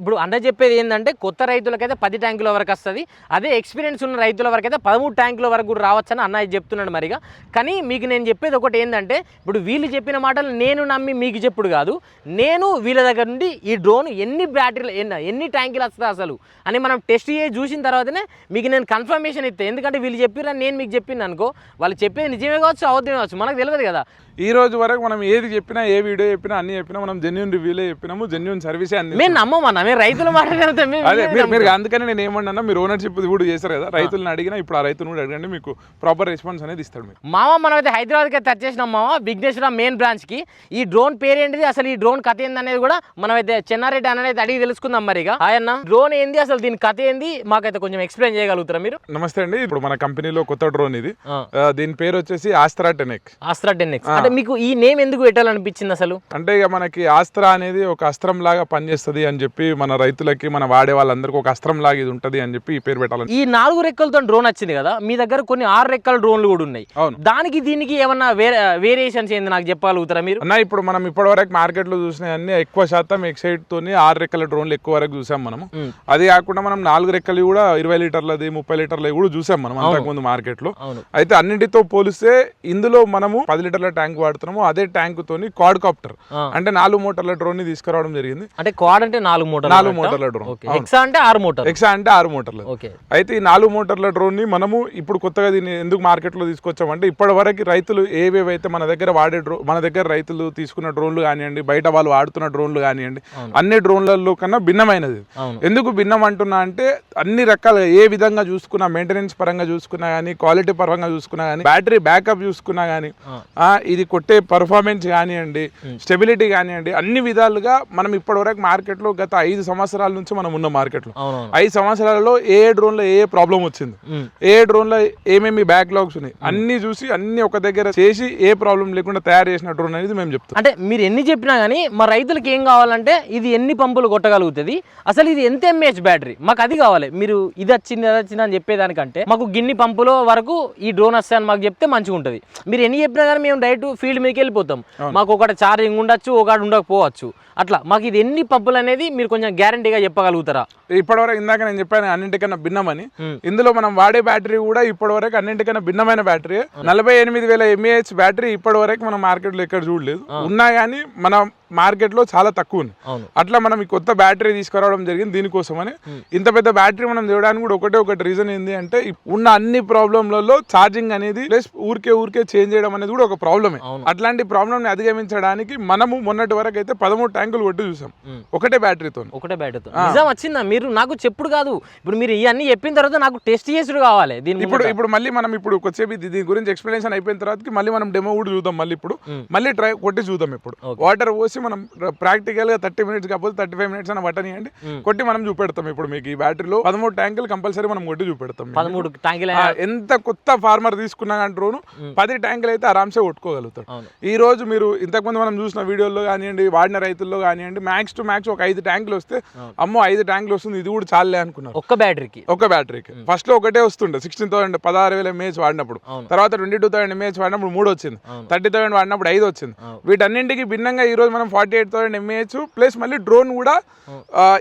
ఇప్పుడు అన్న చెప్పేది ఏంటంటే కొత్త రైతులకైతే 10 ట్యాంకుల వరకు వస్తుంది, అదే ఎక్స్పీరియన్స్ ఉన్న రైతుల వరకు అయితే 13 ట్యాంకుల వరకు కూడా రావచ్చని అన్నయ్య చెప్తున్నాడు మరిగా. కానీ మీకు నేను చెప్పేది ఒకటి ఏంటంటే, ఇప్పుడు వీళ్ళు చెప్పిన మాటలు నేను నమ్మి మీకు చెప్పుడు కాదు, నేను వీళ్ళ దగ్గర నుండి ఈ డ్రోన్ ఎన్ని బ్యాటరీలు ఎన్ని ట్యాంకులు వస్తుంది అసలు అని మనం టెస్ట్ చేసి చూసిన తర్వాతనే మీకు నేను కన్ఫర్మేషన్ ఇస్తాను. ఎందుకంటే వీళ్ళు చెప్పిరా నేను మీకు చెప్పిన అనుకో, వాళ్ళు చెప్పేది నిజమే కావచ్చు అవద్దమే కావచ్చు, మనకు తెలియదు కదా. ఈ రోజు వరకు మనం ఏది చెప్పినా, ఏ వీడియో చెప్పినా, అన్ని చెప్పినా మనం జెన్యూన్ రివ్యూలే చెప్పినాము, జెన్యూన్ సర్వీసే అన్ని. మేము నమ్మమన్నా, మేము రైతుల మాట్లాడితే అదే మీరు అందుకని నేను ఏమన్నా మీరు ఓనర్షిప్ కూడా చేశారు కదా, రైతులను అడిగినా ఇప్పుడు ఆ రైతును కూడా అడగండి, మీకు ప్రాపర్ రెస్పాన్స్ అనేది ఇస్తాడు. మీరు మామ మనమైతే హైదరాబాద్కి అయితే వచ్చేసినాం మామ, విఘ్నేశ్వర మెయిన్ బ్రాంచ్కి. ఈ డ్రోన్ పేరు ఏంటిది, అసలు ఈ డ్రోన్ కథ ఏంది అనేది కూడా మనమైతే చెన్నారెడ్డి అనేది అడిగి తెలుసుకుందాం. మరిగా ఆయన డ్రోన్ ఏంది, అసలు దీని కథ ఏంది, మాకైతే కొంచెం ఎక్స్ప్లెయిన్ చేయగలుగుతారా మీరు? నమస్తే అండి. ఇప్పుడు మన కంపెనీలో కొత్త డ్రోన్ ఇది, దీని పేరు వచ్చేసి ఆస్త్రా 10X. ఆస్త్రా 10X అంటే మీకు ఈ నేమ్ ఎందుకు పెట్టాలనిపించింది అసలు? అంటే ఇక మనకి ఆస్త్రా అనేది ఒక అస్త్రం లాగా పనిచేస్తుంది అని చెప్పి, మన రైతులకి మన వాడే వాళ్ళందరికీ ఒక అస్త్రం లాగా ఇది ఉంటది అని చెప్పి ఈ పేరు పెట్టాలని. ఈ 4 రెక్కలతో డ్రోన్ వచ్చింది కదా, మీ దగ్గర కొన్ని 6 రెక్కల డ్రోన్లు కూడా ఉన్నాయి. దానికి దీనికి ఏమన్నా వేరియేషన్స్ ఏంది నాకు చెప్పగలుగుతారా మీరు? అన్న ఇప్పుడు మనం ఇప్పటివరకు మార్కెట్ లో చూసిన అన్ని ఎక్కువ శాతం ఎక్సైట్ తోని 6 రెక్కల డ్రోన్లు ఎక్కువ వరకు చూసాం మనము. అది కాకుండా మనం 4 రెక్కలు కూడా 20 లీటర్లది 30 లీటర్లది కూడా చూసాం మనం అంతకుముందు మార్కెట్ లో. అయితే అన్నింటితో పోలిస్తే ఇందులో మనము 10 లీటర్ల ట్యాంక్ వాడుతున్నాము. అదే ట్యాంక్ తోని క్వాడ్ కాప్టర్ అంటే 4 మోటార్ల డ్రోన్ ని తీసుకురావడం జరిగింది. అంటే క్వాడ్ అంటే 4 మోటార్ల డ్రోన్, ఎక్సా అంటే 6 మోటార్లు. అయితే ఈ 4 మోటార్ల డ్రోన్ ని మనము ఇప్పుడు కొత్తగా దీన్ని ఎందుకు మార్కెట్ లో తీసుకొచ్చామంటే, ఇప్పటి వరకు రైతులు ఏవేవైతే మన దగ్గర వాడే మన దగ్గర రైతులు తీసుకున్న డ్రోన్లు కానివ్వండి, బయట వాళ్ళు వాడుతున్న డ్రోన్లు కానివ్వండి, అన్ని డ్రోన్లలో కన్నా భిన్నమైనది. ఎందుకు భిన్నం అంటున్నా అంటే, అన్ని రకాల ఏ విధంగా చూసుకున్నా, మెయింటెనెన్స్ పరంగా చూసుకున్నా గానీ, క్వాలిటీ పరంగా చూసుకున్నా గానీ, బ్యాటరీ బ్యాకప్ చూసుకున్నా గానీ, ఇది కొట్టే పర్ఫార్మెన్స్ కానివ్వండి, స్టెబిలిటీ కానివ్వండి, అన్ని విధాలుగా మనం ఇప్పటివరకు మార్కెట్ లో గత 5 సంవత్సరాల నుంచి మనం ఉన్న మార్కెట్ లో 5 సంవత్సరాలలో ఏ డ్రోన్ లో ఏ ప్రాబ్లం వచ్చింది, ఏ డ్రోన్ లో ఏమేమి బ్యాక్లాగ్స్ ఉన్నాయి, అన్ని చూసి అన్ని ఒక దగ్గర చేసి ఏ ప్రాబ్లం లేకుండా తయారు చేసిన డ్రోన్ అనేది మేము చెప్తాం. అంటే మీరు ఎన్ని చెప్పినా గానీ మా రైతులకు ఏం కావాలంటే, ఇది ఎన్ని పంపులు కొట్టగలుగుతుంది, అసలు ఇది ఎంత ఎంఏహెచ్ బ్యాటరీ, మాకు అది కావాలి. మీరు ఇది వచ్చింది అది వచ్చింది అని చెప్పేదానికంటే మాకు గిన్ని పంపుల వరకు ఈ డ్రోన్ వస్తాయని మాకు చెప్తే మంచిగా ఉంటుంది. మీరు ఎన్ని చెప్పినా కానీ మేము డైరెక్ట్ ఫీల్డ్ మీదకి వెళ్ళిపోతాం. మాకు ఒకటి ఛార్జింగ్ ఉండొచ్చు, ఒకటి ఉండకపోవచ్చు, అట్లా మాకు ఇది ఎన్ని పంపులు అనేది మీరు కొంచెం గ్యారంటీగా చెప్పగలుగుతారా? ఇప్పటివరకు ఇందాక నేను చెప్పాను అన్నింటికన్నా భిన్నమని. ఇందులో మనం వాడే బ్యాటరీ కూడా ఇప్పటివరకు అన్నింటికన్నా భిన్నమైన బ్యాటరీ. 48,000 mAh బ్యాటరీ ఇప్పటివరకు మనం మార్కెట్ లో ఎక్కడ చూడలేదు. ఉన్నా కానీ మన మార్కెట్ లో చాలా తక్కువ ఉంది. అట్లా మనం ఈ కొత్త బ్యాటరీ తీసుకురావడం జరిగింది దీనికోసమని. ఇంత పెద్ద బ్యాటరీ మనం తేవడానికి కూడా ఒకటి రీజన్ ఏంటి అంటే, ఉన్న అన్ని ప్రాబ్లంలలో ఛార్జింగ్ అనేది ప్లస్ ఊరికే చేంజ్ చేయడం అనేది కూడా ఒక ప్రాబ్లమే. అట్లాంటి ప్రాబ్లమ్ ని అధిగమించడానికి మనము మొన్నటి వరకు అయితే 13 ట్యాంకులు కొట్టి చూసాం ఒకటే బ్యాటరీతో. నిజం వచ్చిందా? మీరు నాకు చెప్పుడు కాదు, ఇప్పుడు మీరు ఇవన్నీ చెప్పిన తర్వాత నాకు టెస్ట్ చేసుడు కావాలి. ఇప్పుడు మళ్ళీ మనం ఇప్పుడు కొద్దిసేపు దీని గురించి ఎక్స్ప్లెనేషన్ అయిపోయిన తర్వాత మళ్ళీ మనం డెమో కూడా చూద్దాం. మళ్ళీ ట్రై కొట్టి చూద్దాం. ఇప్పుడు వాటర్ పోసి మనం ప్రాక్టికల్ గా 30 మినిట్స్ కాకపోతే 35 మినిట్స్ అని పట్టనియండి, కొట్టి మనం చూపెడతాం. ఇప్పుడు మీకు ఈ బ్యాటరీలో 13 ట్యాంకులు కంపల్సరీ మనం కొట్టి చూపెడతాం. 13 ట్యాంకులు ఎంత కొత్త ఫార్మర్ తీసుకున్నా కానీ డ్రోన్ 10 ట్యాంకులు అయితే ఆరామ్సే కొట్టుకోగలుగుతాడు. ఈ రోజు మీరు ఇంతకుముందు మనం చూసిన వీడియోలో కానివ్వండి, వాడిన రైతుల్లో కానివ్వండి, మ్యాక్స్ టు మ్యాక్స్ ఒక 5 ట్యాంకులు వస్తే అమ్మో 5 ట్యాంకులు వస్తుంది, ఇది కూడా చాలే అనుకున్నారు ఒక బ్యాటరీకి. ఫస్ట్ లో ఒకటే వస్తుండే 16,000 16,000 mAh వాడినప్పుడు, తర్వాత 22,000 mAh వాడినప్పుడు 3 వచ్చింది, 30,000 వాడినప్పుడు 5 వచ్చింది. వీటన్నింటికి భిన్నంగా ఈ రోజు మనం 48,000 mAh ప్లస్ మళ్ళీ డ్రోన్ కూడా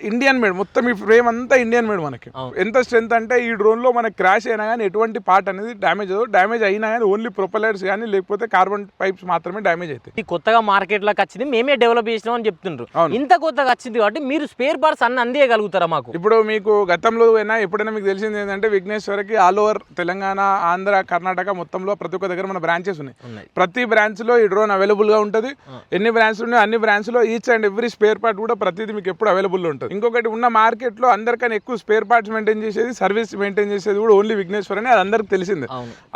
ఇండియన్ మేడ్. మొత్తం ఈ ఫ్రేమ్ అంతా ఇండియన్ మేడ్. మనకి ఎంత స్ట్రెంత్ అంటే, ఈ డ్రోన్ లో మనకి క్రాష్ అయినా కానీ ఎటువంటి పార్ట్ అనేది డ్యామేజ్ అయినా కానీ ఓన్లీ ప్రొపెల్లర్స్ కానీ లేకపోతే కార్బన్ పైప్స్ మాత్రమే డ్యామేజ్ అవుతాయి. కొత్తగా మార్కెట్ లోకి వచ్చింది, మేమే డెవలప్ చేసినాం అని చెప్తుండ్రు. ఇంత కొత్తగా వచ్చింది కాబట్టి మీరు స్పేర్ పార్ట్స్ అన్ని అందియగలుగుతారా మాకు? ఇప్పుడు మీకు గతంలో ఎప్పుడైనా మీకు తెలిసింది ఏంటంటే, విఘ్నేశ్వరకి ఆల్ ఓవర్ తెలంగాణ, ఆంధ్ర, కర్ణాటక మొత్తంలో ప్రతి ఒక్క దగ్గర మన బ్రాంచెస్ ఉన్నాయి. ప్రతి బ్రాంచ్ లో ఈ డ్రోన్ అవైలబుల్ గా ఉంటుంది. ఎన్ని బ్రాంచ్లు ఉన్నాయి అన్ని బ్రాంచ్ లో each and every spare part కూడా ప్రతిదీ మీకు ఎప్పుడు అవైలబుల్ ఉంటుంది. ఇంకొకటి, ఉన్న మార్కెట్ లో అందరికన్నా ఎక్కువ స్పేర్ పార్ట్స్ మెయింటైన్ చేసేది, సర్వీస్ మెయింటైన్ చేసేది కూడా ఓన్లీ విఘ్నేశ్వర్ అని, అది అందరికి తెలిసింది.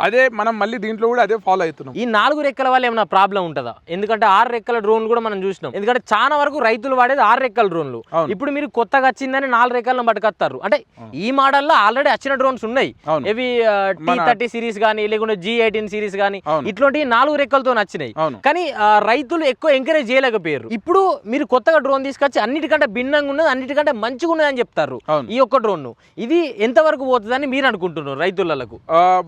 అదే మనం మళ్ళీ దీంట్లో కూడా అదే ఫాలో అవుతున్నాం. ఈ 4 రెక్కల వల్ల ఏమైనా ప్రాబ్లం ఉంటుందా? ఎందుకంటే 6 రెక్కల డ్రోన్ కూడా మనం చూసినాం. ఎందుకంటే చాలా వరకు రైతులు వాడేది 6 రెక్కల డ్రోన్లు. ఇప్పుడు మీరు కొత్తగా వచ్చిందని 4 4 రకాలను పట్టుకొస్తారు. అంటే ఈ మోడల్లో ఆల్రెడీ వచ్చిన డ్రోన్స్ ఉన్నాయి, ఇవి T30 సిరీస్ కానీ లేకుంటే G18 సిరీస్ కానీ ఇట్లాంటి 4 రెక్కలతో నచ్చినాయి. కానీ రైతులు ఎక్కువ ఎంకరేజ్ చేయలేకపోయారు. ఇప్పుడు మీరు కొత్తగా డ్రోన్ తీసుకొచ్చి అన్నిటికంటే భిన్నంగా ఉన్నది, అన్నిటికంటే మంచిగా ఉన్నది అని చెప్తారు. ఈ ఒక్క డ్రోన్ ఇది ఎంతవరకు పోతుందని మీరు అనుకుంటున్నారు రైతులకు?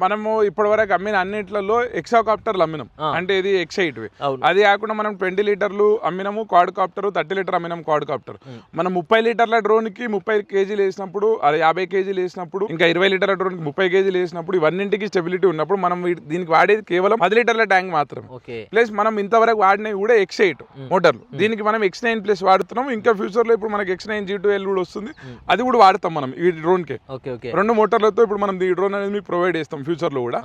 మనము ఇప్పటి వరకు అమ్మిన అన్నిట్లలో ఎక్సాకాప్టర్లు అమ్మినాం. అంటే ఇది X8 అది కాకుండా మనం 20 లీటర్లు అమ్మినాము క్వాడ్ కాప్టర్, 30 లీటర్ అమ్మినాం క్వాడ్ కాప్టర్. మనం 30 లీటర్ల డ్రోన్ కి 30 కేజీలు వేసినప్పుడు, అది 50 కేజీలు వేసినప్పుడు, ఇంకా 20 లీటర్ల డ్రోన్ కి 30 కేజీలు వేసినప్పుడు, ఇవన్నింటికి స్టెబిలిటీ ఉన్నప్పుడు మనం దీనికి వాడేది కేవలం 10 లీటర్ల ట్యాంక్ మాత్రమే. ప్లస్ మనం ఇంతవరకు వాడినవి కూడా X8 మోటార్లు. దీనికి మనం X9 ప్లస్ వాడుతున్నాం. ఇంకా ఫ్యూచర్ లో ఇప్పుడు మనకి X9 G2L కూడా వస్తుంది, అది కూడా వాడతాం మనం ఈ డ్రోన్ కి. 2 మోటార్లతో ఇప్పుడు మనం ఈ డ్రోన్ అనేది మీకు ప్రొవైడ్ చేస్తాం ఫ్యూచర్ లో కూడా.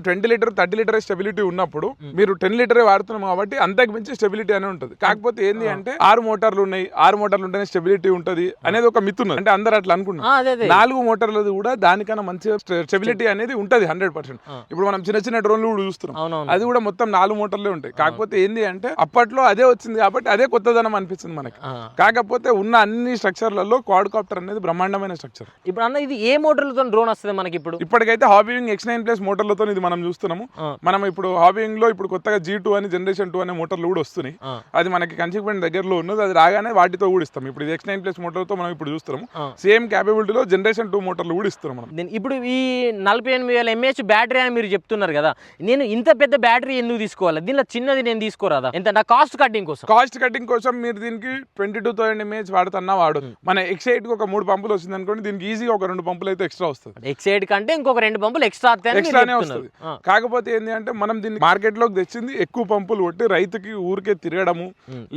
20 లీటర్ 30 లీటర్ స్టెబిలిటీ ఉన్నప్పుడు మీరు 10 లీటరే వాడుతున్నాం కాబట్టి అంతకు మించి స్టెబిలిటీ అనే ఉంటుంది. కాకపోతే ఏంది అంటే 6 మోటార్లు ఉన్నాయి, 6 మోటార్లు ఉంటేనే స్టెబిలిటీ ఉంటుంది అనేది ఒక మిత్ ఉన్నది. అంటే అందరు అట్లా అనుకుంటున్నారు. 4 మోటార్లది కూడా దానికన్నా మంచిగా స్టెబిలిటీ అనేది ఉంటుంది 100%. ఇప్పుడు మనం చిన్న చిన్న డ్రోన్లు కూడా చూస్తున్నాం, అది కూడా మొత్తం 4 మోటార్లే ఉంటాయి. కాకపోతే ఏంది అంటే అప్పట్లో అదే వచ్చింది కాబట్టి అదే కొత్తదనం అనిపిస్తుంది మనకి. కాకపోతే ఉన్న అన్ని స్ట్రక్చర్లలో క్వాడ్ కాప్టర్ అనేది బ్రహ్మాండమైన స్ట్రక్చర్. ఇప్పుడు అన్న ఇది ఏ మోటార్లతో డ్రోన్ వస్తుంది మనకి? ఇప్పుడు ఇప్పటికైతే హాబీవింగ్ X9 ప్లస్ మోటార్లతో ఇది మనం చూస్తున్నాము. మనం ఇప్పుడు హాబీవింగ్ లో ఇప్పుడు కొత్తగా G2 అని జనరేషన్ 2 అనే మోటార్లు కూడా వస్తున్నాయి. అది మనకి కంచిపేట దగ్గరలో ఉన్నది, అది రాగానే వాటితో కూడా ఇస్తాం. ఇప్పుడు X9 ప్లస్ మోటార్తో మనం ఇప్పుడు చూస్తున్నాము. సేమ్ క్యాపబిలిటీలో జనరేషన్ 2 మోటార్లు కూడా ఇస్తున్నాం మనం. ఇప్పుడు ఈ 48,000 mAh బ్యాటరీ అని మీరు చెప్తున్నారు కదా, నేను ఇంత పెద్ద బ్యాటరీ ఎందుకు తీసుకోవాలి? దీనిలో చిన్నది నేను తీసుకోరాదా? ఎంత నా కాస్ట్ కటింగ్ కోసం? కాస్ట్ కటింగ్ కోసం మీరు దీనికి 22,000 mAh వాడుతున్నా వాడదు. మన X8 కి ఒక 3 పంపులు వస్తుంది అనుకోండి, దీనికి ఈజీగా ఒక 2 పంపులు అయితే ఎక్స్ట్రా వస్తుంది. X8 కంటే ఇంకొక 2 పంపులు ఎక్స్ట్రానే వస్తుంది. కాకపోతే ఏంటి అంటే మనం దీన్ని మార్కెట్ లోకి తెచ్చింది ఎక్కువ పంపులు కొట్టి రైతుకి ఊరికే తిరగడము,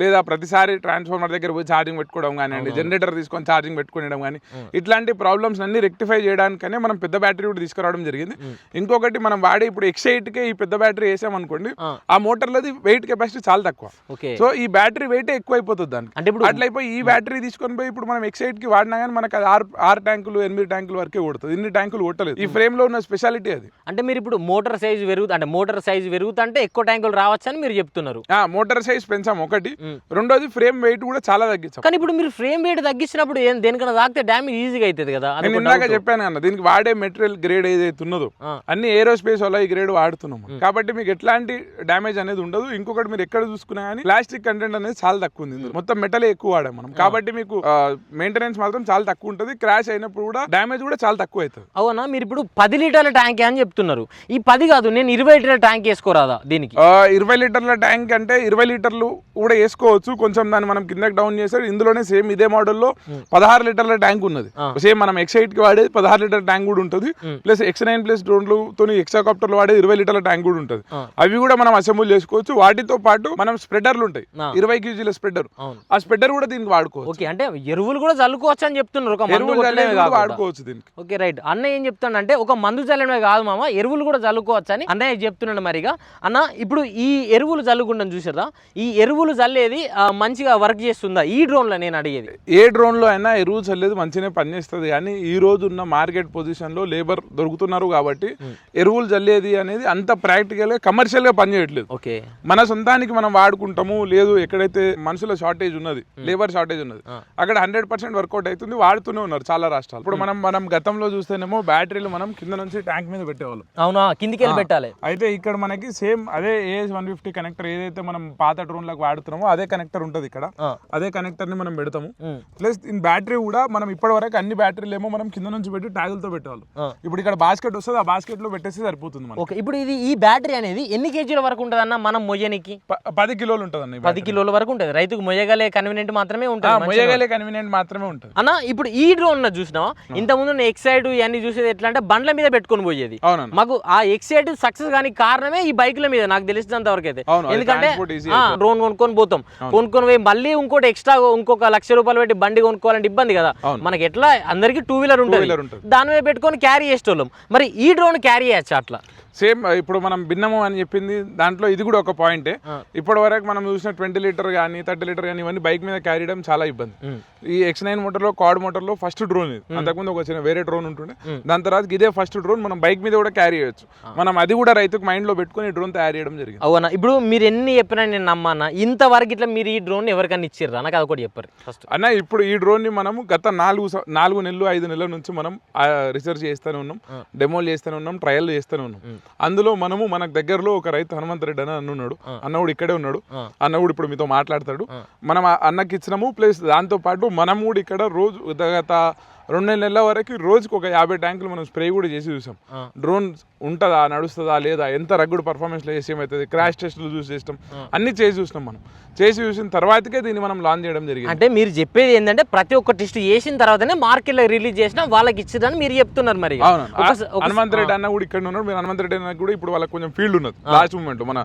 లేదా ప్రతిసారి ట్రాన్స్ఫార్మర్ దగ్గర పోయి ఛార్జింగ్ పెట్టుకోవడం కానివ్వండి, జనరేటర్ తీసుకొని ఛార్జింగ్ పెట్టుకోవడం కానీ, ఇట్లాంటి ప్రాబ్లమ్స్ అన్ని రెక్టిఫై చేయడానికనే మనం పెద్ద బ్యాటరీ కూడా తీసుకురావడం జరిగింది. ఇంకొకటి మనం వాడే ఇప్పుడు X8 కే ఈ పెద్ద బ్యాటరీ వేసామనుకోండి, ఆ మోటార్లది వెయిట్ కెపాసిటీ చాలా తక్కువ. సో ఈ బ్యాటరీ వెయిట్ ఎక్కువ అయిపోతుంది దానికి. అంటే ఇప్పుడు అట్లయిపోయి ఈ బ్యాటరీ తీసుకొని పోయి ఇప్పుడు మనం X8 కి వాడినా కానీ మనకు అది 6 ట్యాంకులు 8 ట్యాంకులు వరకే కొడుతుంది. ఇన్ని ట్యాంకులు కొట్టలేదు. ఈ ఫ్రేమ్ లో ఉన్న స్పెషాలిటీ అది. అంటే మీరు ఇప్పుడు మోటార్ సైజ్ పెరుగుతుంటే ఎక్కువ ట్యాంకులు రావచ్చని మీరు చెప్తున్నారు. మోటార్ సైజ్ పెంచాం ఒకటి, రెండోది ఫ్రేమ్ వెయిట్ కూడా చాలా తగ్గించాం. కానీ ఇప్పుడు మీరు ఫ్రేమ్ వెయిట్ తగ్గించినప్పుడు దేనికన్నా తాకితే డ్యామేజ్ ఈజీగా అవుతుంది కదా? నేను ఇందాక చెప్పాను అన్న, దీనికి వాడే మెటీరియల్ గ్రేడ్ ఏదైతే ఉన్నదో అన్ని ఏరోస్పేస్ వల్ల ఈ గ్రేడ్ వాడుతున్నాం కాబట్టి మీకు ఎట్లాంటి డ్యామేజ్ అనేది ఉండదు. ఇంకొకటి మీరు ఎక్కడ చూసుకున్నా కానీ ప్లాస్టిక్ కంటెంట్ అనేది చాలా తక్కువ ఉంది, మొత్తం మెటల్ ఎక్కువ వాడాం మనం కాబట్టి మీకు మెయింటెనెన్స్ మాత్రం చాలా తక్కువ ఉంటుంది. క్రాష్ అయినప్పుడు కూడా డ్యామేజ్ కూడా చాలా తక్కువ అవుతుంది. అవునా? మీరు ఇప్పుడు 10 లీటర్ల ట్యాంక్ అని చెప్తున్నారు, ఈ 10 కాదు నేను 20 లీటర్ల ట్యాంక్ వేసుకోరాదా దీనికి? 20 లీటర్ల ట్యాంక్ అంటే 20 లీటర్లు కూడా వేసుకోవచ్చు. కొంచెం దాన్ని మనం కిందకి డౌన్ చేస్తే ఇందులోనే సేమ్ ఇదే మోడల్లో 16 లీటర్ల ట్యాంక్ ఉన్నది. సేమ్ మనం X8 కి వాడేది 16 లీటర్ ట్యాంక్ కూడా ఉంటుంది. ప్లస్ X9 ప్లస్ డ్రోన్లతో ఎక్సాకాప్టర్లు వాడేది 20 లీటర్ల ట్యాంక్ కూడా ఉంటుంది. అవి కూడా మనం అసెంబుల్ చేసుకోవచ్చు. వాటితో పాటు మనం స్ప్రెడర్లు ఉంటాయి, 20 kg స్ప్రెడర్, ఆ స్ప్రెడర్ కూడా దీనికి వాడుకోవచ్చు. అంటే ఎరువులు కూడా చల్లుకోవచ్చు అని చెప్తున్నారు, వాడుకోవచ్చు దీనికి. Okay right. అన్న ఏం చెప్తానంటే ఒక మందు చల్లడమే కాదు మామ, ఎరువులు కూడా చల్లుకోవచ్చు అని అన్నయ్య చెప్తున్నాడు. మరిగా అన్న ఇప్పుడు ఈ ఎరువులు చల్లుకుంటాను చూసారా, ఈ ఎరువులు చల్లేది మంచిగా వర్క్ చేస్తుందా ఈ డ్రోన్ లో? నేను అడిగేది ఏ డ్రోన్ లో అయినా ఎరువు చల్లేది మంచిగానే పనిచేస్తుంది, కానీ ఈ రోజు ఉన్న మార్కెట్ పొజిషన్ లో లేబర్ దొరుకుతున్నారు కాబట్టి ఎరువులు చల్లేది అనేది అంత ప్రాక్టికల్ గా కమర్షియల్ గా పనిచేయట్లేదు. మన సొంతానికి మనం వాడుకుంటాము, లేదు ఎక్కడైతే మనుషుల షార్టేజ్ ఉన్నది, లేబర్ షార్టేజ్ ఉన్నది, అక్కడ 100% వర్కౌట్ అవుతుంది, వాడుతూనే ఉన్నారు చాలా రాష్ట్రాలు. ఇప్పుడు మనం గతంలో చూస్తేనేమో బ్యాటరీలు మనం కింద నుంచి ట్యాంక్ మీద పెట్టేవాళ్ళం. అవునా? కిందికి వెళ్ళి పెట్టాలి. అయితే ఇక్కడ మనకి సేమ్ అదే AS150 కనెక్టర్ ఏదైతే మనం పాత డ్రోన్ లకు వాడుతున్నామో అదే కనెక్టర్ ఉంటది ఇక్కడ, అదే కనెక్టర్ ని మనం పెడతాము. ప్లస్ దీని బ్యాటరీ కూడా మనం ఇప్పటి వరకు అన్ని బ్యాటరీలు ఏమో మనం కింద నుంచి పెట్టి ట్యాగులతో పెట్టేవాళ్ళు. ఇప్పుడు ఇక్కడ బాస్కెట్ వస్తుంది, ఆ బాస్కెట్ లో పెట్టేసి సరిపోతుంది. ఇప్పుడు ఈ బ్యాటరీ అనేది ఎన్ని కేజీల వరకు ఉంటుంది అన్న మనం మొయ్యనికి? 10 కిలోలు ఉంటుంది అన్న. 10 కిలోల వరకు ఉంటుంది. రైతుకు మొయ్యగలే కన్వీనియంట్ మాత్రమే ఉంటుంది. అన్న ఇప్పుడు ఈ డ్రోన్ చూసినావా, ఇంత ముందు X8 ఇవన్నీ చూసేది ఎట్లా అంటే బండ్ల మీద పెట్టుకొని పోయేది. మాకు ఆ X8 సక్సెస్ కానీ కారణమే ఈ బైక్ల మీద నాకు తెలిసినంత వరకు అయితే. ఎందుకంటే డ్రోన్ కొనుక్కొని పోతాం, కొనుక్కొని పోయి మళ్ళీ ఇంకోటి ఎక్స్ట్రా ఇంకొక ₹1,00,000 పెట్టి బండి కొనుక్కోవాలంటే ఇబ్బంది కదా. మనకి ఎట్లా అందరికి 2 వీలర్ ఉంటుంది, దాని మీద పెట్టుకొని క్యారీ చేసేటోళ్ళం. మరి ఈ డ్రోన్ క్యారీ చేయొచ్చు అట్లా? సేమ్ ఇప్పుడు మనం భిన్నము అని చెప్పింది దాంట్లో ఇది కూడా ఒక పాయింటే. ఇప్పటి వరకు మనం చూసిన 20 లీటర్ కానీ 30 లీటర్ కానీ ఇవన్నీ బైక్ మీద క్యారీ చేయడం చాలా ఇబ్బంది. ఈ X9 మోటార్లో క్వాడ్ మోటార్లో ఫస్ట్ డ్రోన్ ఇది. అంతకుముందు ఒక చిన్న వేరే డ్రోన్ ఉంటుండే, దాని తర్వాత ఇదే ఫస్ట్ డ్రోన్ మనం బైక్ మీద కూడా క్యారీ చేయొచ్చు. మనం అది కూడా రైతుకు మైండ్ లో పెట్టుకుని డ్రోన్ తయారు చేయడం జరిగింది. అవునా, ఇప్పుడు మీరు ఎన్ని చెప్పినా నేను నమ్మన్నా, ఇంతవరకు ఇట్లా మీరు ఈ డ్రోన్ ఎవరికైనా ఇచ్చిర్రా? నాకు అది కూడా చెప్పారు ఫస్ట్ అన్న. ఇప్పుడు ఈ డ్రోన్ ని మనము గత 4 నెలలు 5 నెలల నుంచి మనం రీసెర్చ్ చేస్తూనే ఉన్నాం, డెమోలు చేస్తూనే ఉన్నాం, ట్రయల్ చేస్తూనే ఉన్నాం. అందులో మనము మనకు దగ్గరలో ఒక రైతు హనుమంత్ రెడ్డి అని అన్నాడు. అన్న కూడా ఇక్కడే ఉన్నాడు, అన్న కూడా ఇప్పుడు మీతో మాట్లాడతాడు. మనం అన్నకి ఇచ్చినాము. ప్లస్ దాంతో పాటు మనం కూడా ఇక్కడ రోజు గత 2 నెలల వరకు రోజుకి ఒక 50 ట్యాంకులు మనం స్ప్రే కూడా చేసి చూసాం. డ్రోన్ ఉంటుందా, నడుస్తుందా లేదా, ఎంత రగ్గుడు పర్ఫార్మెన్స్లో చేసి ఏమవుతుంది, క్రాష్ టెస్ట్లు చూసి చేస్తాం, అన్ని చేసి చూసినాం. మనం చేసి చూసిన తర్వాతకే దీన్ని మనం లాంచ్ చేయడం జరిగింది. అంటే మీరు చెప్పేది ఏంటంటే ప్రతి ఒక్క టెస్ట్ చేసిన తర్వాతనే మార్కెట్లో రిలీజ్ చేసినా వాళ్ళకి ఇచ్చిందని మీరు చెప్తున్నారు. మరి అవును, హనుమంత్ రెడ్డి అన్న కూడా ఇక్కడ ఉన్నాడు. మీరు హనుమంత్ రెడ్డి అన్న కూడా ఇప్పుడు వాళ్ళకి కొంచెం ఫీల్డ్ ఉన్నది. లాస్ట్ మూమెంట్ మన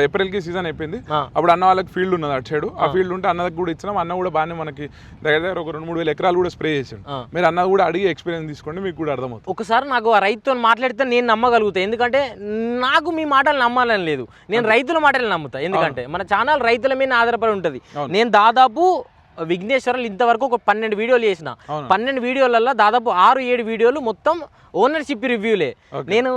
ఏప్రిల్కి సీజన్ అయిపోయింది, అప్పుడు అన్న వాళ్ళకి ఫీల్డ్ ఉన్నది అటు సైడ్. ఆ ఫీల్డ్ ఉంటే అన్నకి కూడా ఇచ్చినాం. అన్న కూడా బాగానే మనకి దగ్గర ఒక 2-3 వేల ఎకరాలు కూడా స్ప్రే చేసాడు. మీరు అన్న కూడా అడిగి ఎక్స్పీరియన్స్ తీసుకోండి, మీకు కూడా అర్థమవుతుంది. ఒకసారి నాకు ఆ రైతుతో మాట్లాడితే నేను నమ్మగలుగుతాను, ఎందుకంటే నాకు మీ మాటలు నమ్మాలని లేదు, నేను రైతుల మాటలు నమ్ముతా. ఎందుకంటే మన ఛానల్ రైతుల మీద ఆధారపడి ఉంటుంది. నేను దాదాపు విఘ్నేశ్వరాలు ఇంతవరకు ఒక 12 వీడియోలు చేసిన. 12 వీడియోలలో దాదాపు 6-7 వీడియోలు మొత్తం ఓనర్షిప్ రివ్యూలే. నేను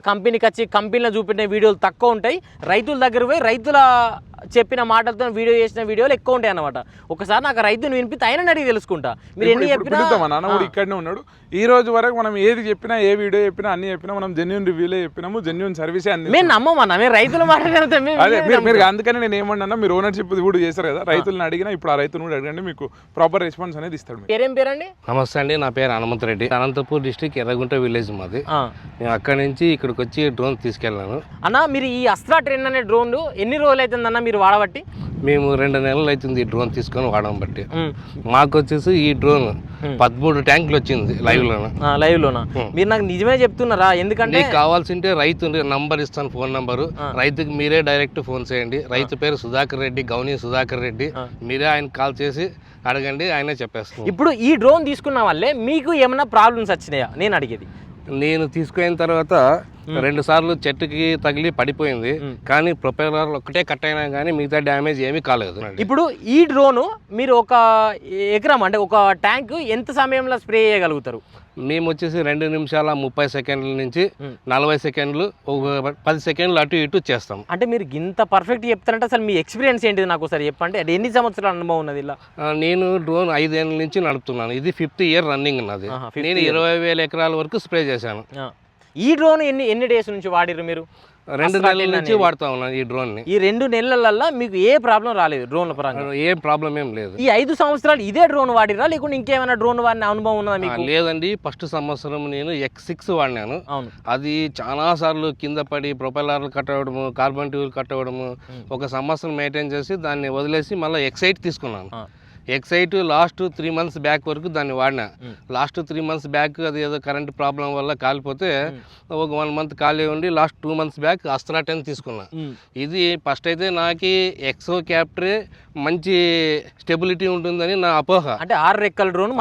కంపెనీకి వచ్చి కంపెనీలో చూపెట్టిన వీడియోలు తక్కువ ఉంటాయి, రైతుల దగ్గర పోయి రైతుల చెప్పిన మాటలతో వీడియో చేసిన వీడియోలు ఎక్కువ ఉంటాయి అన్నమాట. ఒకసారి నాకు రైతుని వినిపితే ఆయన అడిగి తెలుసుకుంటా. మీరు ఎన్ని చెప్పినా నాన్న కూడా ఇక్కడనే ఉన్నాడు. ఈ రోజు వరకు మనం ఏది చెప్పినా, ఏ వీడియో చెప్పినా, అన్ని చెప్పినా మనం జెన్యూన్ రివ్యూలే చెప్పినాము, జెన్యూన్ సర్వీసే అన్ని. మేము నమ్మమన్నా, మేము రైతుల మాట్లాడితే మీరు అందుకని నేను ఏమన్నా, మీరు ఓనర్షిప్ కూడా చేశారు కదా, రైతులను అడిగినా ఇప్పుడు ఆ రైతును కూడా అడగండి, మీకు ప్రాపర్ రెస్పాన్స్ అనేది ఇస్తాడు. పేరేం పేరండి? నమస్తే అండి, నా పేరు హనుమంత్ రెడ్డి. అనంతపూర్ డిస్ట్రిక్ట్ ఎర్రగుంట విలేజ్ మాది. నేను అక్కడి నుంచి ఇక్కడికి వచ్చి డ్రోన్ తీసుకెళ్ళాను. అన్న, మీరు ఈ అస్త్రా ట్రెండ్ అనే డ్రోన్ ఎన్ని రోజులు అవుతుందన్న మీరు వాడబట్టి? మేము 2 నెలలు అవుతుంది ఈ డ్రోన్ తీసుకొని వాడడం బట్టి. మాకు వచ్చేసి ఈ డ్రోన్ 13 ట్యాంకులు వచ్చింది లైవ్ లోనా. మీరు నాకు నిజమే చెప్తున్నారా? ఎందుకంటే కావాల్సింటే రైతు నంబర్ ఇస్తాను, ఫోన్ నంబరు. రైతుకి మీరే డైరెక్ట్ ఫోన్ చేయండి. రైతు పేరు సుధాకర్ రెడ్డి, గౌని సుధాకర్ రెడ్డి. మీరే ఆయన కాల్ చేసి అడగండి, ఆయనే చెప్పేస్తాను. ఇప్పుడు ఈ డ్రోన్ తీసుకున్న వాళ్ళే మీకు ఏమైనా ప్రాబ్లమ్స్ వచ్చినాయా నేను అడిగేది? నేను తీసుకున్న తర్వాత 2 సార్లు చెట్టుకి తగిలి పడిపోయింది, కానీ ప్రొపెల్లర్ ఒకటే కట్ అయినా కానీ మిగతా డ్యామేజ్ ఏమీ కాలేదు. ఇప్పుడు ఈ డ్రోను మీరు ఒక ఎకరం అంటే ఒక ట్యాంక్ ఎంత సమయంలో స్ప్రే చేయగలుగుతారు? మేము వచ్చేసి 2 నిమిషాల 30 సెకండ్ల నుంచి 40 సెకండ్లు, ఒక 10 సెకండ్లు అటు ఇటు చేస్తాం. అంటే మీరు ఇంత పర్ఫెక్ట్ చెప్తారంటే అసలు మీ ఎక్స్పీరియన్స్ ఏంటిది నాకు ఒకసారి చెప్పండి. అంటే ఎన్ని సంవత్సరాల అనుభవం ఉన్నది ఇలా? నేను డ్రోన్ 5 ఏళ్ళ నుంచి నడుపుతున్నాను. ఇది 5th ఇయర్ రన్నింగ్ ఉన్నది. నేను 20,000 ఎకరాల వరకు స్ప్రే చేశాను. ఈ డ్రోన్ ఎన్ని డేస్ నుంచి వాడిరు మీరు? 2 నెలల నుంచి వాడుతా ఉన్నాను ఈ డ్రోన్ ని. ఈ 2 నెలలల్లో మీకు ఏ ప్రాబ్లం రాలేదు డ్రోన్ల పరంగా? ఏ ప్రాబ్లం ఏం లేదు. ఈ 5 సంవత్సరాలు ఇదే డ్రోన్ వాడిరా లేకుంటే ఇంకేమైనా డ్రోన్ వాడిన అనుభవం ఉన్నదా మీకు? లేదండి, ఫస్ట్ సంవత్సరం నేను X6 వాడినాను. అవును, అది చాలా సార్లు కింద పడి ప్రొపెల్లర్లు కట్ అవ్వడము, కార్బన్ ట్యూబ్ కట్ అవ్వడము, ఒక సంవత్సరం మెయింటైన్ చేసి దాన్ని వదిలేసి మళ్ళీ X8 తీసుకున్నాను. X8 లాస్ట్ 3 మంత్స్ బ్యాక్ వరకు దాన్ని వాడినా. లాస్ట్ 3 మంత్స్ బ్యాక్ అది ఏదో కరెంట్ ప్రాబ్లం వల్ల కాలిపోతే ఒక 1 మంత్ ఖాళీ ఉండి లాస్ట్ 2 మంత్స్ బ్యాక్ అస్త్రా 10 తీసుకున్నా. ఇది ఫస్ట్ అయితే నాకు ఎక్సో క్యాప్టరే మంచి స్టెబిలిటీ ఉంటుందని నా అపోహ. అంటే 6 రెక్కల డ్రోన్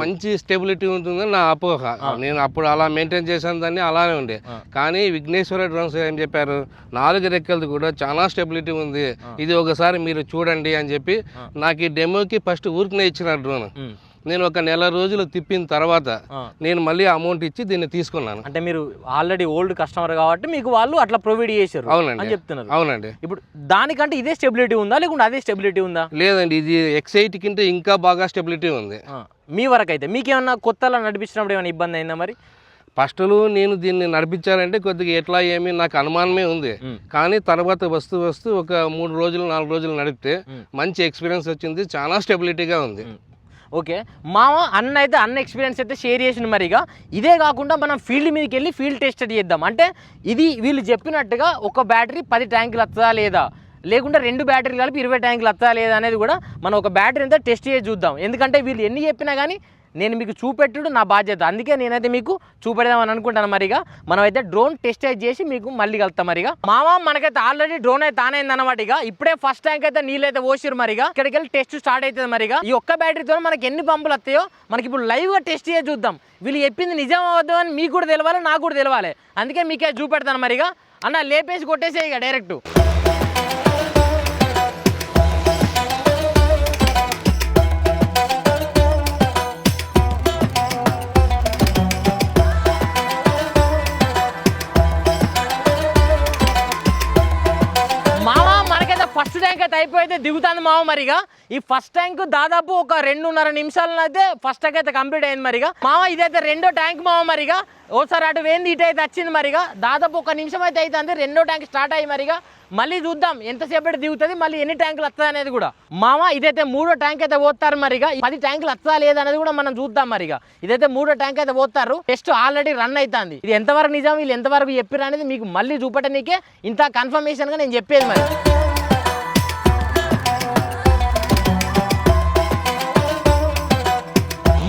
మంచి స్టెబిలిటీ ఉంటుందని నా అపోహ. నేను అప్పుడు అలా మెయింటైన్ చేశాను, దాన్ని అలానే ఉండే. కానీ విఘ్నేశ్వర డ్రోన్స్ ఏం చెప్పారు, 4 రెక్కలది కూడా చాలా స్టెబిలిటీ ఉంది, ఇది ఒకసారి మీరు చూడండి అని చెప్పి నాకు ఈ డెమోకి ఫస్ట్ ఊరికనే ఇచ్చిన డ్రోన్. నేను ఒక నెల రోజులు తిప్పిన తర్వాత నేను మళ్ళీ అమౌంట్ ఇచ్చి దీన్ని తీసుకున్నాను. అంటే మీరు ఆల్రెడీ ఓల్డ్ కస్టమర్ కాబట్టి మీకు వాళ్ళు అట్లా ప్రొవైడ్ చేశారు. అవునండి అని చెప్తున్నారు. అవునండి. ఇప్పుడు దానికంటే ఇదే స్టెబిలిటీ ఉందా లేకుంటే అదే స్టెబిలిటీ ఉందా? లేదండి, ఇది X8 కంటే ఇంకా బాగా స్టెబిలిటీ ఉంది. మీ వరకు అయితే మీకేమన్నా కొత్తలా నడిపించినప్పుడు ఏమైనా ఇబ్బంది అయిందా మరి? ఫస్ట్లో నేను దీన్ని నడిపించాలంటే కొద్దిగా ఎట్లా ఏమి నాకు అనుమానమే ఉంది. కానీ తర్వాత వస్తూ ఒక 3 రోజులు 4 రోజులు నడిపితే మంచి ఎక్స్పీరియన్స్ వచ్చింది, చాలా స్టెబిలిటీగా ఉంది. ఓకే మామ, అన్న ఎక్స్పీరియన్స్ అయితే షేర్ చేసిన మరిగా. ఇదే కాకుండా మనం ఫీల్డ్ మీదకి వెళ్ళి ఫీల్డ్ టెస్ట్ చేద్దాం. అంటే ఇది వీళ్ళు చెప్పినట్టుగా ఒక బ్యాటరీ 10 ట్యాంకులు వస్తుందా లేదా, లేకుంటే 2 బ్యాటరీలు కలిపి 20 ట్యాంకులు వస్తుందా లేదా అనేది కూడా మనం ఒక బ్యాటరీ అంతా టెస్ట్ చేసి చూద్దాం. ఎందుకంటే వీళ్ళు ఎన్ని చెప్పినా కానీ నేను మీకు చూపెట్టుడు నా బాధ్యత. అందుకే నేనైతే మీకు చూపెడదామని అనుకుంటాను. మరిగా మనమైతే డ్రోన్ టెస్ట్ చేసి మీకు మళ్ళీ కలుస్తాం. మరిగా మామ మనకైతే ఆల్రెడీ డ్రోన్ అయితే ఆన్ అయింది అనమాట. ఇక ఇప్పుడే ఫస్ట్ ట్యాంక్ అయితే నీళ్ళు అయితే పోసిరు. మరిగా ఇక్కడికి వెళ్ళి టెస్ట్ స్టార్ట్ అవుతుంది. మరిగా ఈ ఒక్క బ్యాటరీతో మనకి ఎన్ని పంపులు వస్తాయో మనకి ఇప్పుడు లైవ్గా టెస్ట్ చేసి చూద్దాం. వీళ్ళు చెప్పింది నిజం అవ్వద్దు అని మీకు కూడా తెలవాలి, నాకు కూడా తెలవాలి. అందుకే మీకే చూపెడతాను. మరిగా అన్న లేపేసి కొట్టేసే ఇక డైరెక్ట్. ఫస్ట్ ట్యాంక్ అయితే అయిపోయితే దిగుతుంది మావ. మరిగా ఈ ఫస్ట్ ట్యాంక్ దాదాపు ఒక 2.5 నిమిషాలను అయితే ఫస్ట్ ట్యాంక్ అయితే కంప్లీట్ అయింది. మరిగా మావ ఇదైతే రెండో ట్యాంక్ మావ. మరిగా ఓసారి అటు వేంది ఇటు అయితే వచ్చింది. మరిగా దాదాపు 1 నిమిషం అయితే అవుతుంది రెండో ట్యాంక్ స్టార్ట్ అయ్యి. మరిగా మళ్ళీ చూద్దాం ఎంతసేపటి దిగుతుంది, మళ్ళీ ఎన్ని ట్యాంకులు వస్తాయి అనేది కూడా. మామ ఇదైతే 3వ ట్యాంక్ అయితే పోతారు. మరిగా 10 ట్యాంకులు వస్తా లేదనేది కూడా మనం చూద్దాం. మరిగా ఇదైతే 3వ ట్యాంక్ అయితే పోతారు. టెస్ట్ ఆల్రెడీ రన్ అవుతుంది. ఇది ఎంతవరకు నిజం, వీళ్ళు ఎంతవరకు చెప్పారు అనేది మీకు మళ్ళీ చూపెట్టనీకే ఇంత కన్ఫర్మేషన్గా నేను చెప్పేది. మరి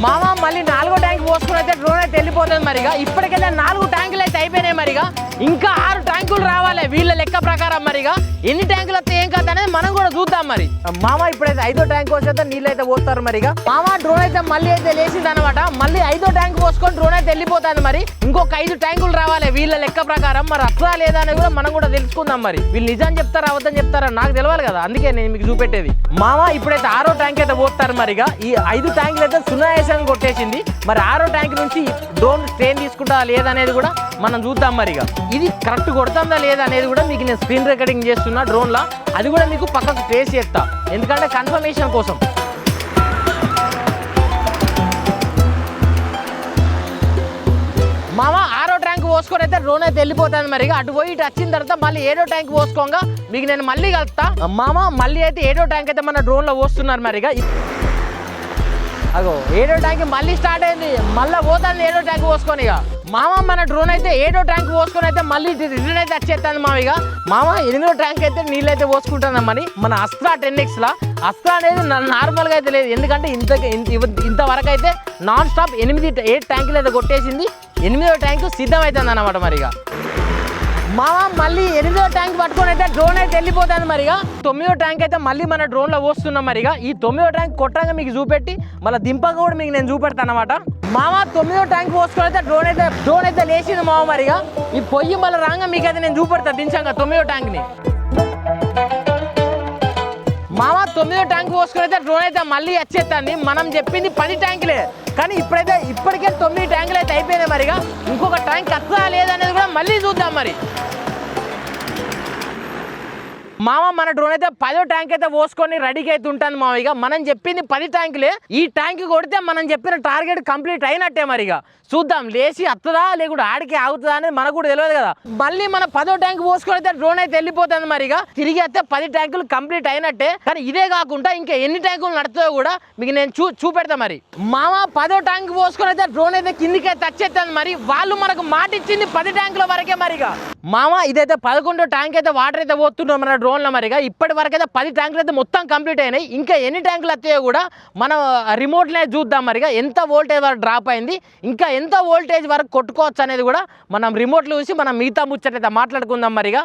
మామ మళ్ళీ 4వ ట్యాంక్ పోసుకుని అయితే డ్రోన్ అయితే వెళ్ళిపోతుంది. మరిగా ఇప్పటికైతే 4 ట్యాంకులు అయితే అయిపోయినాయి. మరిగా ఇంకా 6 ట్యాంకులు రావాలి వీళ్ళ లెక్క ప్రకారం. మరిగా ఎన్ని ట్యాంకులు వస్తే ఏం కాదు అనేది మనం కూడా చూద్దాం. మరి మామ ఇప్పుడైతే 5వ ట్యాంక్ వచ్చేస్తే నీళ్ళు అయితే పోస్తారు. మరిగా మామ డ్రోన్ అయితే మళ్ళీ అయితే లేచింది అనమాట. మళ్ళీ 5వ ట్యాంక్ పోసుకొని డ్రోన్ అయితే వెళ్ళిపోతుంది. మరి ఇంకొక 5 ట్యాంకులు రావాలి వీళ్ళ లెక్క ప్రకారం. మరి వస్తుందా లేదా అనేది కూడా మనం కూడా తెలుసుకుందాం. మరి వీళ్ళు నిజం చెప్తారా అబద్ధం చెప్తారా నాకు తెలియాలి కదా, అందుకే నేను మీకు చూపెట్టేది. మామ ఇప్పుడైతే 6వ ట్యాంక్ అయితే పోస్తారు. మరిగా ఈ 5 ట్యాంకులు అయితే సునాయాసంగా కొట్టేసింది. మరి 6వ ట్యాంక్ నుంచి డ్రోన్ ట్రైన్ తీసుకుంటా లేదనేది కూడా మనం చూద్దాం. మరిగా ఇది కరెక్ట్ కొడుతుందా లేదా అనేది కూడా మీకు నేను స్క్రీన్ రికార్డింగ్ చేస్తున్నా డ్రోన్లో. అది కూడా మీకు పక్కకు ట్రేస్ చేస్తా, ఎందుకంటే కన్ఫర్మేషన్ కోసం. మామ 6వ ట్యాంక్ పోసుకొని అయితే డ్రోన్ అయితే వెళ్ళిపోతుంది. మరిగా అటు పోయి ఇటు వచ్చిన తర్వాత మళ్ళీ 7వ ట్యాంక్ పోసుకోగా మీకు నేను మళ్ళీ కలుస్తా. మామ మళ్ళీ అయితే 7వ ట్యాంక్ అయితే మన డ్రోన్లో పోస్తున్నారు. మరిగా అగో 7వ ట్యాంక్ మళ్ళీ స్టార్ట్ అయింది. మళ్ళీ పోతుంది 7వ ట్యాంక్ పోసుకొని. ఇక మామ మన డ్రోన్ అయితే 7వ ట్యాంక్ పోసుకొని అయితే మళ్ళీ రిటర్న్ అయితే వచ్చేస్తుంది. మామ ఇక మామ 8వ ట్యాంక్ అయితే నీళ్ళు అయితే పోసుకుంటున్నామని మన అస్త్రా 10Xలా. అస్త్రా అనేది నార్మల్గా అయితే లేదు, ఎందుకంటే ఇంతవరకు అయితే నాన్ స్టాప్ 8 ట్యాంకులు అయితే కొట్టేసింది. 8వ ట్యాంకు సిద్ధం అవుతుంది అన్నమాట. మరిగా మామ మళ్ళీ 8వ ట్యాంక్ పట్టుకొని అయితే డ్రోన్ అయితే వెళ్ళిపోతుంది. మరిగా 9వ ట్యాంక్ అయితే మళ్ళీ మన డ్రోన్లో పోస్తున్నాం. మరిగా ఈ 9వ ట్యాంక్ కొట్టంగా మీకు చూపెట్టి మళ్ళీ దింపగా కూడా మీకు నేను చూపెడతాను అనమాట. మామ 9వ ట్యాంక్ పోసుకొని అయితే డ్రోన్ అయితే లేచింది మామ. మరిగా ఈ పొయ్యి మళ్ళీ రాగా మీకు అయితే నేను చూపెడతా దించంగా 9వ ట్యాంక్ని. మామ 9వ ట్యాంక్ పోసుకొని అయితే డ్రోన్ అయితే మళ్ళీ వచ్చేస్తుంది. మనం చెప్పింది 10 ట్యాంకులే, కానీ ఇప్పటికే 9 ట్యాంకులు అయితే అయిపోయినాయి. మరిగా ఇంకొక ట్యాంక్ వస్తుందా లేదనేది కూడా మళ్ళీ చూద్దాం. మరి మామ మన డ్రోన్ అయితే 10వ ట్యాంక్ అయితే పోసుకొని రెడీకి అయితే ఉంటుంది. మామ ఇక మనం చెప్పింది 10 ట్యాంకులే. ఈ ట్యాంక్ కొడితే మనం చెప్పిన టార్గెట్ కంప్లీట్ అయినట్టే. మరిగా చూద్దాం లేచి వస్తుందా లేకుండా ఆడికి ఆగుతుందా అనేది మనకు కూడా తెలియదు కదా. మళ్ళీ మన 10వ ట్యాంక్ పోసుకొని అయితే డ్రోన్ అయితే వెళ్ళిపోతుంది. మరిగా తిరిగి అయితే 10 ట్యాంకులు కంప్లీట్ అయినట్టే. కానీ ఇదే కాకుండా ఇంకా ఎన్ని ట్యాంకులు నడుతుందో కూడా మీకు నేను చూపెడతా. మరి మామ 10వ ట్యాంక్ పోసుకొని అయితే డ్రోన్ అయితే కిందికి అయితే వచ్చేస్తుంది. మరి వాళ్ళు మనకు మాట ఇచ్చింది 10 ట్యాంకుల వరకే. మరిగా మామ ఇదైతే 11వ ట్యాంక్ అయితే వాటర్ అయితే పోతున్నాం మన డ్రోన్లో. మరిగా ఇప్పటి వరకు అయితే 10 ట్యాంకులు అయితే మొత్తం కంప్లీట్ అయినాయి. ఇంకా ఎన్ని ట్యాంకులు వస్తాయో కూడా మనం రిమోట్లో చూద్దాం. మరిగా ఎంత వోల్టేజ్ వరకు డ్రాప్ అయింది, ఇంకా ఎంత వోల్టేజ్ వరకు కొట్టుకోవచ్చు అనేది కూడా మనం రిమోట్లో చూసి మనం మిగతా ముచ్చటైతే మాట్లాడుకుందాం. మరిగా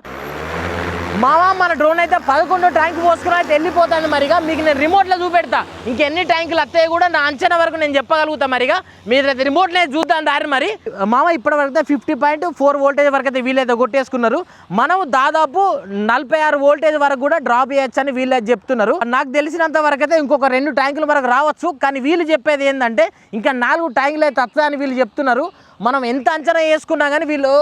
మామ మన డ్రోన్ అయితే 11వ ట్యాంక్ పోసుకుని అయితే వెళ్ళిపోతుంది. మరిగా మీకు నేను రిమోట్లో చూపెడతా ఇంకెన్ని ట్యాంకులు వస్తాయి కూడా నా అంచనా వరకు నేను చెప్పగలుగుతా. మరిగా మీరైతే రిమోట్లో చూద్దాం దారి. మరి మామ ఇప్పటి వరకు అయితే 50.4 వోల్టేజ్ వరకు అయితే వీళ్ళైతే కొట్టేసుకున్నారు. మనం దాదాపు 46 వోల్టేజ్ వరకు కూడా డ్రాప్ చేయొచ్చు అని వీళ్ళు చెప్తున్నారు. నాకు తెలిసినంత వరకు అయితే ఇంకొక 2 ట్యాంకుల వరకు రావచ్చు. కానీ వీళ్ళు చెప్పేది ఏంటంటే ఇంకా 4 ట్యాంకులు అయితే వస్తాయని వీళ్ళు చెప్తున్నారు. మనం ఎంత అంచనా వేసుకున్నా కానీ వీళ్ళు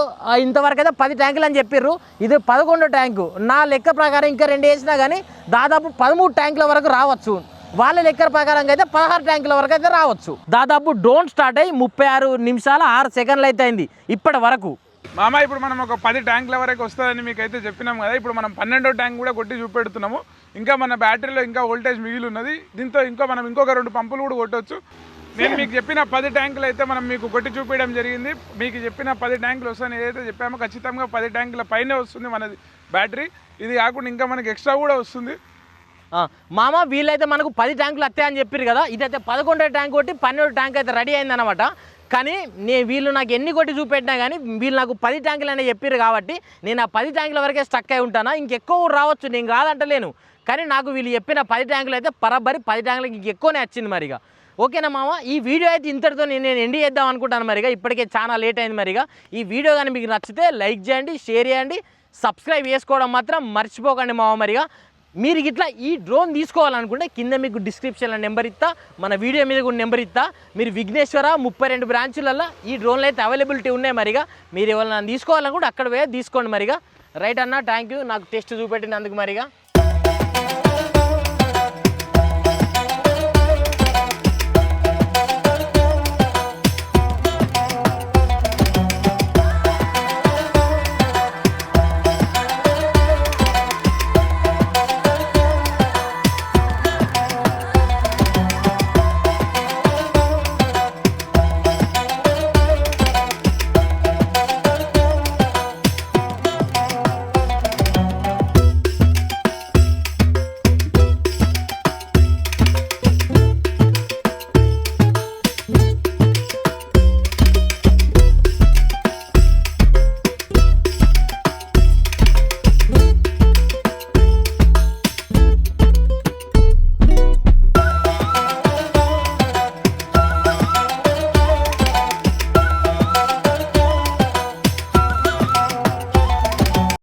ఇంతవరకు అయితే 10 ట్యాంకులు అని చెప్పారు. ఇది 11వ ట్యాంకు. నా లెక్క ప్రకారం ఇంకా 2 వేసినా కానీ దాదాపు 13 ట్యాంకుల వరకు రావచ్చు. వాళ్ళ లెక్క ప్రకారంగా అయితే 16 ట్యాంకుల వరకు అయితే రావచ్చు. దాదాపు డ్రోన్ స్టార్ట్ అయ్యి 36 నిమిషాల 6 సెకండ్లు అయితే అయింది ఇప్పటి వరకు. మామ ఇప్పుడు మనం ఒక 10 ట్యాంకుల వరకు వస్తుందని మీకు అయితే చెప్పినాం కదా. ఇప్పుడు మనం 12వ ట్యాంక్ కూడా కొట్టి చూపెడుతున్నాము. ఇంకా మన బ్యాటరీలో ఇంకా వోల్టేజ్ మిగిలి ఉన్నది. దీంతో మనం ఇంకొక 2 పంపులు కూడా కొట్టవచ్చు. నేను మీకు చెప్పిన 10 ట్యాంకులు అయితే మనం మీకు కొట్టి చూపించడం జరిగింది. మీకు చెప్పిన 10 ట్యాంకులు వస్తాయని ఏదైతే చెప్పామో ఖచ్చితంగా 10 ట్యాంకుల పైనే వస్తుంది మనది బ్యాటరీ. ఇది కాకుండా ఇంకా మనకి ఎక్స్ట్రా కూడా వస్తుంది. మామ వీళ్ళైతే మనకు 10 ట్యాంకులు వస్తాయని చెప్పారు కదా, ఇదైతే 11వ ట్యాంక్ కొట్టి 12వ ట్యాంక్ అయితే రెడీ అయిందనమాట. కానీ వీళ్ళు నాకు ఎన్ని కొట్టి చూపెట్టినా కానీ వీళ్ళు నాకు 10 ట్యాంకులు అనే చెప్పారు కాబట్టి నేను ఆ 10 ట్యాంకుల వరకే స్టక్ అయి ఉంటానా. ఇంకెక్కువ రావచ్చు, నేను కాదంటలేను, కానీ నాకు వీళ్ళు చెప్పిన 10 ట్యాంకులు అయితే బరాబరి 10 ట్యాంకులకి ఇంకెక్కువనే వచ్చింది మరిగా. ఓకేనా మామ, ఈ వీడియో అయితే ఇంతటితో నేను ఎండ్ చేద్దాం అనుకుంటాను మరిగా, ఇప్పటికే చాలా లేట్ అయింది మరిగా. ఈ వీడియో కానీ మీకు నచ్చితే లైక్ చేయండి, షేర్ చేయండి, సబ్స్క్రైబ్ చేసుకోవడం మాత్రం మర్చిపోకండి మామ. మరిగా మీరు ఇట్లా ఈ డ్రోన్ తీసుకోవాలనుకుంటే కింద మీకు డిస్క్రిప్షన్లో నెంబర్ ఇస్తా, మన వీడియో మీద కూడా నెంబర్ ఇస్తా. మీరు విఘ్నేశ్వర 32 బ్రాంచులలో ఈ డ్రోన్లు అయితే అవైలబిలిటీ ఉన్నాయి మరిగా. మీరు ఎవరైనా తీసుకోవాలనుకుంటే అక్కడ పోయి తీసుకోండి మరిగా. రైట్ అన్న, థ్యాంక్ యూ నాకు టెస్ట్ చూపెట్టినందుకు మరిగా.